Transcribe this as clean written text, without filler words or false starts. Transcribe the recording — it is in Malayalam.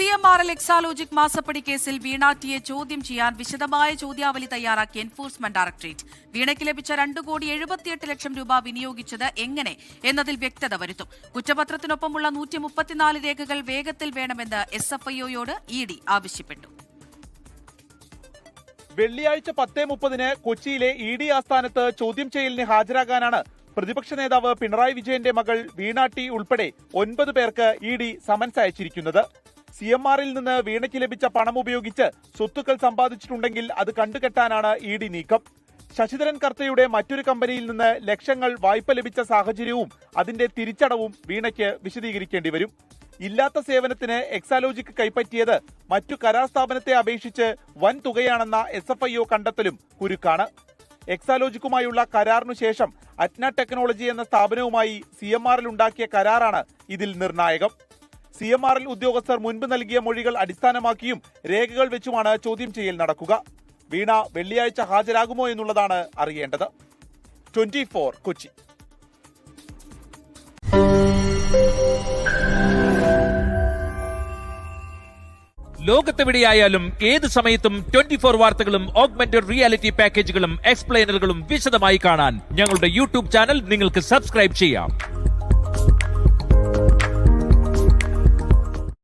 CMRL എക്സാലോജിക് മാസപ്പടി കേസിൽ വീണ ടിയെ ചോദ്യം ചെയ്യാൻ വിശദമായ ചോദ്യാവലി തയ്യാറാക്കി എൻഫോഴ്സ്മെന്റ് ഡയറക്ടറേറ്റ്. വീണയ്ക്ക് ലഭിച്ച 2,78,00,000 രൂപ വിനിയോഗിച്ചത് എങ്ങനെ എന്നതിൽ വ്യക്തത വരുത്തും. കുറ്റപത്രത്തിനൊപ്പമുള്ള 134 രേഖകൾ വേഗത്തിൽ വേണമെന്ന് SFIOയോട് ED ആവശ്യപ്പെട്ടു. വെള്ളിയാഴ്ച 10:30 കൊച്ചിയിലെ ED ആസ്ഥാനത്ത് ചോദ്യം ചെയ്യലിന് ഹാജരാകാനാണ് പ്രതിപക്ഷ നേതാവ് പിണറായി വിജയന്റെ മകൾ വീണ ടി ഉൾപ്പെടെ 9 പേർക്ക് ED സമൻസ് അയച്ചിരിക്കുന്നത്. CMRൽ നിന്ന് വീണയ്ക്ക് ലഭിച്ച പണം ഉപയോഗിച്ച് സ്വത്തുക്കൾ സമ്പാദിച്ചിട്ടുണ്ടെങ്കിൽ അത് കണ്ടുകെട്ടാനാണ് ED നീക്കം. ശശിധരൻ കർത്തയുടെ മറ്റൊരു കമ്പനിയിൽ നിന്ന് ലക്ഷങ്ങൾ വായ്പ ലഭിച്ച സാഹചര്യവും അതിന്റെ തിരിച്ചടവും വീണയ്ക്ക് വിശദീകരിക്കേണ്ടി വരും. ഇല്ലാത്ത സേവനത്തിന് എക്സാലോജിക് കൈപ്പറ്റിയത് മറ്റു കരാർ സ്ഥാപനത്തെ അപേക്ഷിച്ച് വൻ തുകയാണെന്ന SFIO കണ്ടെത്തലും കുരുക്കാണ്. എക്സാലോജിക്കുമായുള്ള കരാറിനു ശേഷം അറ്റ്ന ടെക്നോളജി എന്ന സ്ഥാപനവുമായി CMRൽ ഉണ്ടാക്കിയ കരാറാണ് ഇതിൽ നിർണായകം. CMRൽ ഉദ്യോഗസ്ഥർ മുൻപ് നൽകിയ മൊഴികൾ അടിസ്ഥാനമാക്കിയും രേഖകൾ വെച്ചുമാണ് ചോദ്യം ചെയ്യൽ നടക്കുക. വീണ വെള്ളിയാഴ്ച ഹാജരാകുമോ എന്നുള്ളതാണ് അറിയേണ്ടത്. 24 കൊച്ചി. ലോകത്തെവിടെയായാലും ഏത് സമയത്തും 24 വാർത്തകളും ഓഗ്മെന്റഡ് റിയാലിറ്റി പാക്കേജുകളും എക്സ്പ്ലെയിനറുകളും വിശദമായി കാണാൻ ഞങ്ങളുടെ YouTube ചാനൽ നിങ്ങൾക്ക് സബ്സ്ക്രൈബ് ചെയ്യാം.